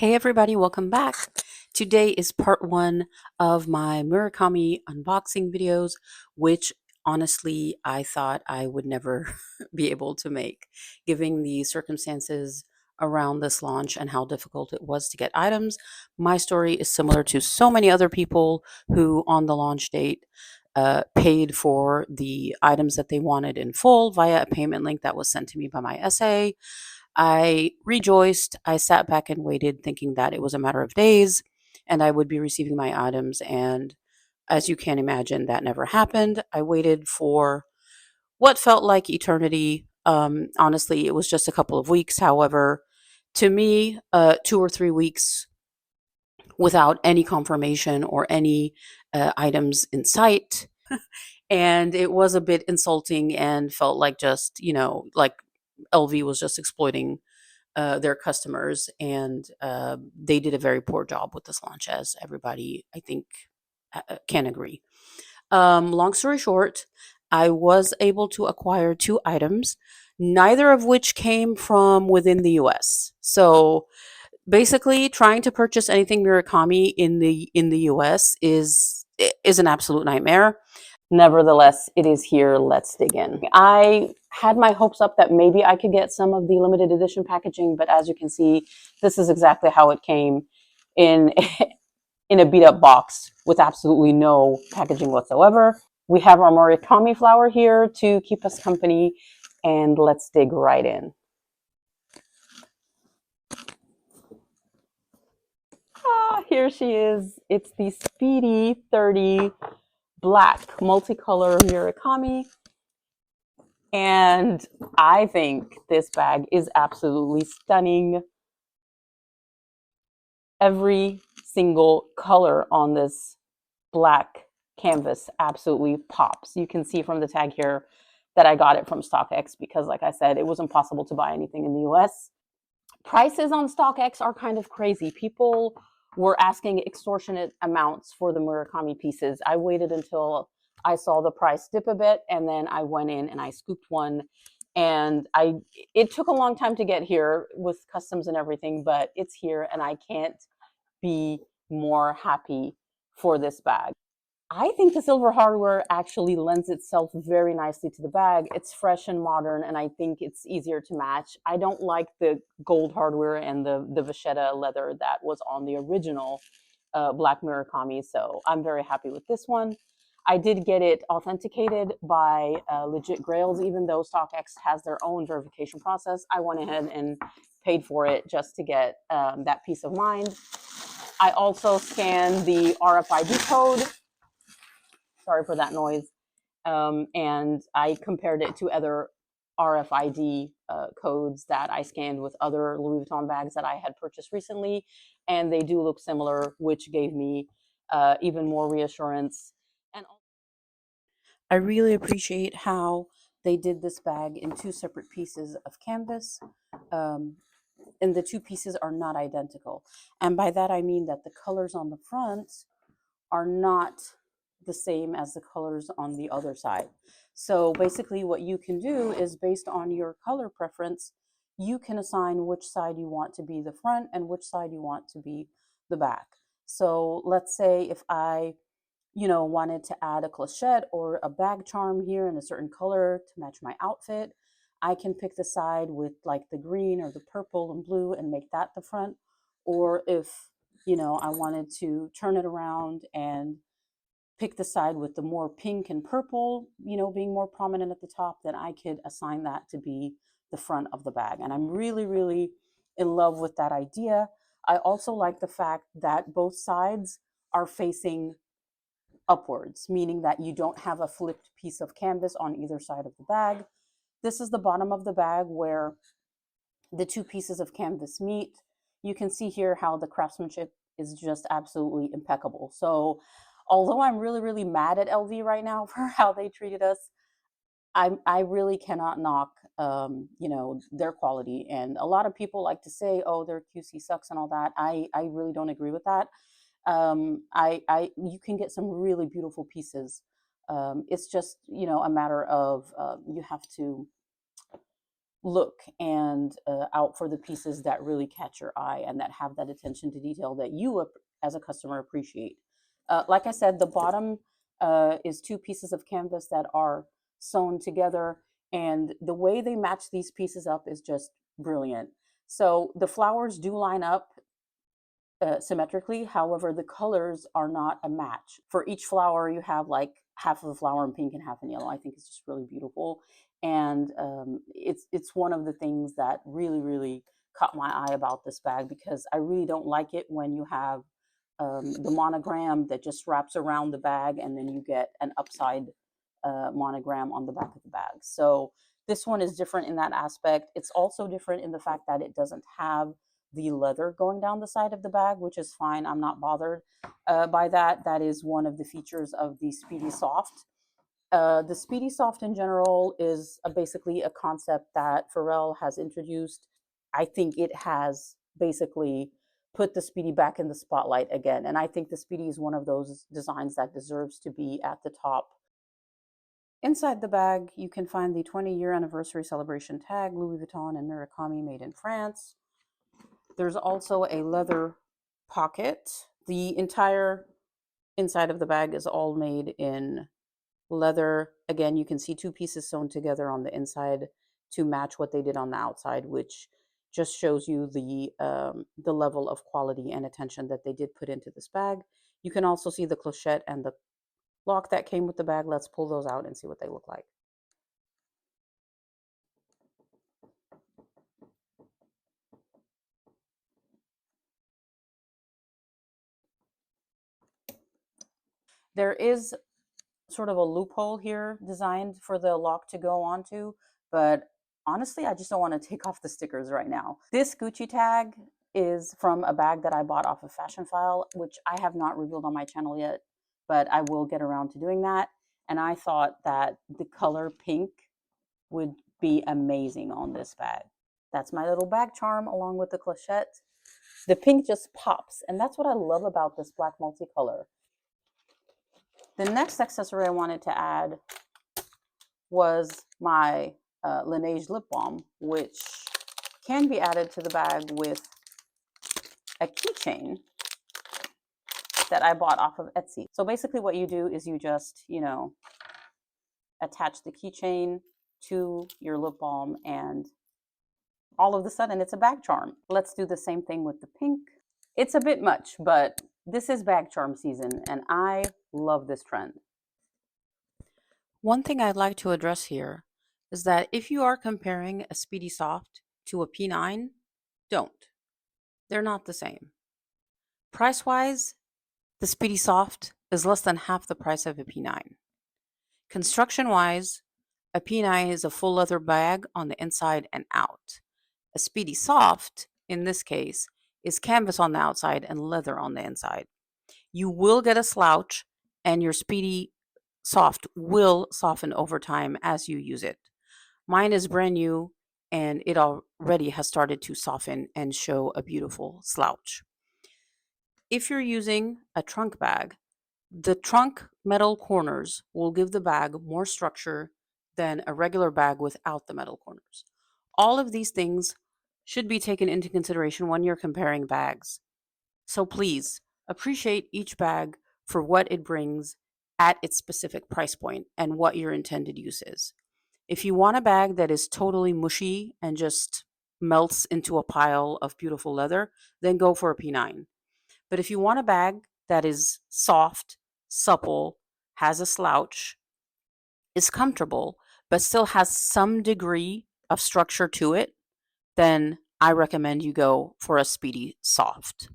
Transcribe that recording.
Hey everybody, welcome back. Today is part one of my Murakami unboxing videos, which honestly I thought I would never be able to make, given the circumstances around this launch and how difficult it was to get items. My story is similar to so many other people who, on the launch date, paid for the items that they wanted in full via a payment link that was sent to me by my SA. I rejoiced. I sat back and waited, thinking that it was a matter of days and I would be receiving my items. And as you can imagine, that never happened. I waited for what felt like eternity. Honestly, it was just a couple of weeks. However, to me, 2 or 3 weeks without any confirmation or any items in sight. And it was a bit insulting and felt like just, like LV was just exploiting their customers, and they did a very poor job with this launch, as everybody I think can agree. Long story short, I was able to acquire two items, neither of which came from within the U.S. So basically, trying to purchase anything Murakami in the U.S. is an absolute nightmare. Nevertheless, it is here. Let's dig in. I had my hopes up that maybe I could get some of the limited edition packaging, but as you can see, this is exactly how it came in in a beat up box with absolutely no packaging whatsoever. We have our Murakami flower here to keep us company, and let's dig right in. Ah, here she is. It's the Speedy 30 black multicolor Murakami. And I think this bag is absolutely stunning. Every single color on this black canvas absolutely pops. You can see from the tag here that I got it from StockX because, like I said, it was impossible to buy anything in the US. Prices on StockX are kind of crazy. People were asking extortionate amounts for the Murakami pieces. I waited until I saw the price dip a bit, and then I went in and I scooped one. And it took a long time to get here with customs and everything, but it's here, and I can't be more happy for this bag. I think the silver hardware actually lends itself very nicely to the bag. It's fresh and modern, and I think it's easier to match. I don't like the gold hardware and the vachetta leather that was on the original Black Murakami, so I'm very happy with this one. I did get it authenticated by Legit Grails, even though StockX has their own verification process. I went ahead and paid for it just to get that peace of mind. I also scanned the RFID code. Sorry for that noise. And I compared it to other RFID codes that I scanned with other Louis Vuitton bags that I had purchased recently, and they do look similar, which gave me even more reassurance. And I really appreciate how they did this bag in two separate pieces of canvas. Um, and the two pieces are not identical. And by that I mean that the colors on the front are not the same as the colors on the other side. So basically what you can do is, based on your color preference, you can assign which side you want to be the front and which side you want to be the back. So let's say if I, wanted to add a clochette or a bag charm here in a certain color to match my outfit, I can pick the side with like the green or the purple and blue and make that the front. Or if, I wanted to turn it around and pick the side with the more pink and purple, being more prominent at the top, then I could assign that to be the front of the bag. And I'm really, really in love with that idea. I also like the fact that both sides are facing upwards, meaning that you don't have a flipped piece of canvas on either side of the bag. This is the bottom of the bag where the two pieces of canvas meet. You can see here how the craftsmanship is just absolutely impeccable. So although I'm really, really mad at LV right now for how they treated us, I really cannot knock their quality. And a lot of people like to say, oh, their QC sucks and all that. I really don't agree with that. You can get some really beautiful pieces. It's just, a matter of you have to look and out for the pieces that really catch your eye and that have that attention to detail that you as a customer appreciate. Like I said, the bottom is two pieces of canvas that are sewn together, and the way they match these pieces up is just brilliant. So the flowers do line up symmetrically. However, the colors are not a match. For each flower, you have like half of the flower in pink and half in yellow. I think it's just really beautiful, and it's one of the things that really caught my eye about this bag, because I really don't like it when you have the monogram that just wraps around the bag and then you get an upside monogram on the back of the bag. So this one is different in that aspect. It's also different in the fact that it doesn't have the leather going down the side of the bag, which is fine. I'm not bothered by that. That is one of the features of the Speedy Soft. The Speedy Soft in general is basically a concept that Pharrell has introduced. I think it has basically put the Speedy back in the spotlight again. And I think the Speedy is one of those designs that deserves to be at the top. Inside the bag, you can find the 20-year anniversary celebration tag, Louis Vuitton and Murakami, made in France. There's also a leather pocket. The entire inside of the bag is all made in leather. Again, you can see two pieces sewn together on the inside to match what they did on the outside, which just shows you the level of quality and attention that they did put into this bag. You can also see the clochette and the lock that came with the bag. Let's pull those out and see what they look like. There is sort of a loophole here designed for the lock to go onto, but honestly, I just don't want to take off the stickers right now. This Gucci tag is from a bag that I bought off of Fashion File, which I have not revealed on my channel yet, but I will get around to doing that. And I thought that the color pink would be amazing on this bag. That's my little bag charm along with the clochette. The pink just pops, and that's what I love about this black multicolor. The next accessory I wanted to add was my Laneige lip balm, which can be added to the bag with a keychain that I bought off of Etsy. So basically what you do is you just, attach the keychain to your lip balm, and all of a sudden it's a bag charm. Let's do the same thing with the pink. It's a bit much, but this is bag charm season, and I love this trend. One thing I'd like to address here is that if you are comparing a Speedy Soft to a P9, don't. They're not the same. Price-wise, the Speedy Soft is less than half the price of a P9. Construction-wise, a P9 is a full leather bag on the inside and out. A Speedy Soft, in this case, is canvas on the outside and leather on the inside. You will get a slouch, and your Speedy Soft will soften over time as you use it. Mine is brand new, and it already has started to soften and show a beautiful slouch. If you're using a trunk bag, the trunk metal corners will give the bag more structure than a regular bag without the metal corners. All of these things should be taken into consideration when you're comparing bags. So please appreciate each bag for what it brings at its specific price point and what your intended use is. If you want a bag that is totally mushy and just melts into a pile of beautiful leather, then go for a P9. But if you want a bag that is soft, supple, has a slouch, is comfortable, but still has some degree of structure to it, then I recommend you go for a Speedy Soft.